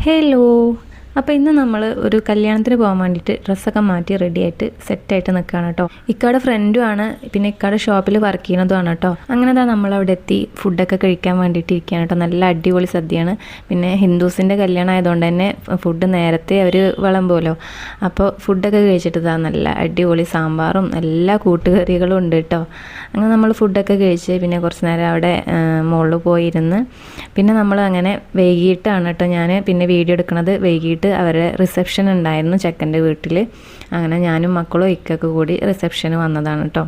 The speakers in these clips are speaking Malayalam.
ഹലോ. അപ്പോൾ ഇന്ന് നമ്മൾ ഒരു കല്യാണത്തിന് പോകാൻ വേണ്ടിയിട്ട് ഡ്രസ്സൊക്കെ മാറ്റി റെഡിയായിട്ട് സെറ്റായിട്ട് നിൽക്കുകയാണ് കേട്ടോ. ഇക്കാടെ ഫ്രണ്ടുമാണ്, പിന്നെ ഇക്കാടെ ഷോപ്പിൽ വർക്ക് ചെയ്യുന്നതുമാണ് കേട്ടോ. അങ്ങനെ നമ്മളവിടെ എത്തി ഫുഡൊക്കെ കഴിക്കാൻ വേണ്ടിയിട്ട് ഇരിക്കുകയാണ് കേട്ടോ. നല്ല അടിപൊളി സദ്യയാണ്. പിന്നെ ഹിന്ദുസിൻ്റെ കല്യാണം ആയതുകൊണ്ട് തന്നെ ഫുഡ് നേരത്തെ അവർ വിളമ്പുമല്ലോ. അപ്പോൾ ഫുഡൊക്കെ കഴിച്ചിട്ട് നല്ല അടിപൊളി സാമ്പാറും എല്ലാ കൂട്ടുകറികളും ഉണ്ട് കേട്ടോ. അങ്ങനെ നമ്മൾ ഫുഡൊക്കെ കഴിച്ച് പിന്നെ കുറച്ച് നേരം അവിടെ മുകളിൽ പോയിരുന്ന് പിന്നെ നമ്മൾ അങ്ങനെ വൈകിട്ടാണ് കേട്ടോ ഞാൻ പിന്നെ വീഡിയോ എടുക്കുന്നത്. വൈകിട്ട് അവരുടെ റിസപ്ഷൻ ഉണ്ടായിരുന്നു ചെക്കൻ്റെ വീട്ടിൽ. അങ്ങനെ ഞാനും മക്കളും ഇക്കൊക്കെ കൂടി റിസപ്ഷന് വന്നതാണ് കേട്ടോ.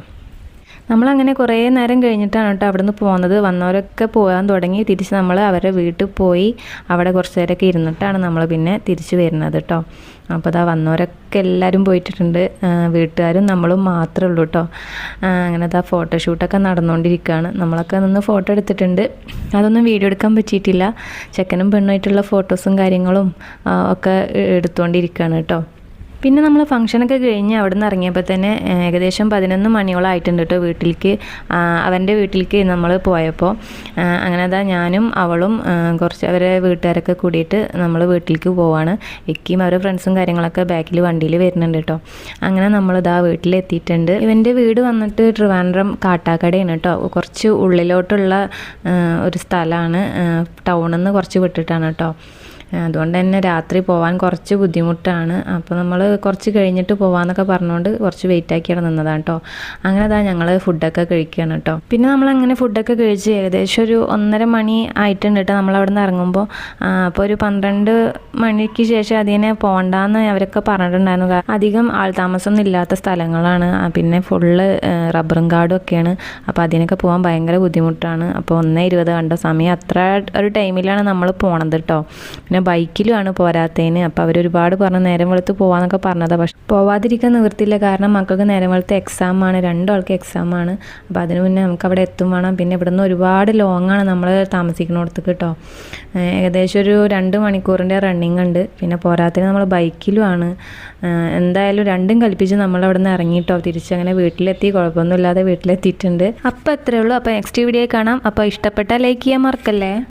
നമ്മളങ്ങനെ കുറേ നേരം കഴിഞ്ഞിട്ടാണ് കേട്ടോ അവിടെ നിന്ന് പോകുന്നത്. വന്നവരൊക്കെ പോകാൻ തുടങ്ങി. തിരിച്ച് നമ്മൾ അവരുടെ വീട്ടിൽ പോയി അവിടെ കുറച്ച് നേരമൊക്കെ ഇരുന്നിട്ടാണ് നമ്മൾ പിന്നെ തിരിച്ച് വരുന്നത് കേട്ടോ. അപ്പോൾ വന്നവരൊക്കെ എല്ലാവരും പോയിട്ടുണ്ട്. വീട്ടുകാരും നമ്മളും മാത്രമേ ഉള്ളൂ കേട്ടോ. അങ്ങനെ ഫോട്ടോഷൂട്ടൊക്കെ നടന്നുകൊണ്ടിരിക്കുകയാണ്. നമ്മളൊക്കെ നിന്ന് ഫോട്ടോ എടുത്തിട്ടുണ്ട്. അതൊന്നും വീഡിയോ എടുക്കാൻ പറ്റിയിട്ടില്ല. ചെക്കനും പെണ്ണുമായിട്ടുള്ള ഫോട്ടോസും കാര്യങ്ങളും ഒക്കെ എടുത്തുകൊണ്ടിരിക്കുകയാണ് കേട്ടോ. പിന്നെ നമ്മൾ ഫംഗ്ഷനൊക്കെ കഴിഞ്ഞ് അവിടെ നിന്ന് ഇറങ്ങിയപ്പോൾ തന്നെ ഏകദേശം 11 മണിയോളം ആയിട്ടുണ്ട് കേട്ടോ വീട്ടിലേക്ക്. അവൻ്റെ വീട്ടിലേക്ക് നമ്മൾ പോയപ്പോൾ അങ്ങനെ ഞാനും അവളും കുറച്ച് അവരെ വീട്ടുകാരൊക്കെ കൂടിയിട്ട് നമ്മൾ വീട്ടിലേക്ക് പോവാണ്. ഇക്കിയും അവരുടെ ഫ്രണ്ട്സും കാര്യങ്ങളൊക്കെ ബാക്കിൽ വണ്ടിയിൽ വരുന്നുണ്ട് കേട്ടോ. അങ്ങനെ നമ്മൾ വീട്ടിലെത്തിയിട്ടുണ്ട്. ഇവൻ്റെ വീട് വന്നിട്ട് ട്രിവാൻഡ്രം കാട്ടാക്കടയാണ് കേട്ടോ. കുറച്ച് ഉള്ളിലോട്ടുള്ള ഒരു സ്ഥലമാണ്. ടൗണിൽ നിന്ന് കുറച്ച് വിട്ടിട്ടാണ് കേട്ടോ. അതുകൊണ്ട് തന്നെ രാത്രി പോകാൻ കുറച്ച് ബുദ്ധിമുട്ടാണ്. അപ്പോൾ നമ്മൾ കുറച്ച് കഴിഞ്ഞിട്ട് പോകാമെന്നൊക്കെ പറഞ്ഞുകൊണ്ട് കുറച്ച് വെയിറ്റ് ആക്കിയാണ് നിന്നതാണ് കേട്ടോ. അങ്ങനെ ഞങ്ങൾ ഫുഡൊക്കെ കഴിക്കുകയാണ് കേട്ടോ. പിന്നെ നമ്മളങ്ങനെ ഫുഡൊക്കെ കഴിച്ച് ഏകദേശം ഒരു 1:30 മണി ആയിട്ടുണ്ട് കേട്ടോ നമ്മളവിടെ നിന്ന് ഇറങ്ങുമ്പോൾ. അപ്പോൾ ഒരു 12 മണിക്ക് ശേഷം അതിനെ പോകണ്ടെന്ന് അവരൊക്കെ പറഞ്ഞിട്ടുണ്ടായിരുന്നു. അധികം ആൾതാമസമൊന്നും ഇല്ലാത്ത സ്ഥലങ്ങളാണ്. പിന്നെ ഫുള്ള് റബ്ബറും കാടും ഒക്കെയാണ്. അപ്പോൾ അതിനൊക്കെ പോകാൻ ഭയങ്കര ബുദ്ധിമുട്ടാണ്. അപ്പോൾ 1:20 കണ്ട സമയം അത്ര ഒരു ടൈമിലാണ് നമ്മൾ പോണത് കേട്ടോ. പിന്നെ ബൈക്കിലുമാണ് പോരാത്തതിന്. അപ്പോൾ അവരൊരുപാട് പറഞ്ഞ് നേരം വെളുത്ത് പോകാമെന്നൊക്കെ പറഞ്ഞതാണ്. പക്ഷെ പോവാതിരിക്കാൻ നിവൃത്തിയില്ല. കാരണം മക്കൾക്ക് നേരം വെളുത്ത് എക്സാമാണ്, 2 ആൾക്ക് എക്സാമാണ്. അപ്പോൾ അതിന് മുന്നേ നമുക്ക് അവിടെ എത്തും വേണം. പിന്നെ ഇവിടെ നിന്ന് ഒരുപാട് ലോങ്ങാണ് നമ്മൾ താമസിക്കുന്നിടത്തേക്ക് കേട്ടോ. ഏകദേശം ഒരു 2 മണിക്കൂറിൻ്റെ റണ്ണിങ് ഉണ്ട്. പിന്നെ പോരാത്തതിന് നമ്മൾ ബൈക്കിലുമാണ്. എന്തായാലും രണ്ടും കൽപ്പിച്ച് നമ്മളവിടെ നിന്ന് ഇറങ്ങിയിട്ടോ. തിരിച്ചങ്ങനെ വീട്ടിലെത്തി, കുഴപ്പമൊന്നുമില്ലാതെ വീട്ടിലെത്തിയിട്ടുണ്ട്. അപ്പോൾ അത്രയേ ഉള്ളൂ. അപ്പോൾ നെക്സ്റ്റ് വീഡിയോ കാണാം. അപ്പോൾ ഇഷ്ടപ്പെട്ടാൽ ലൈക്ക് ചെയ്യാൻ മറക്കല്ലേ.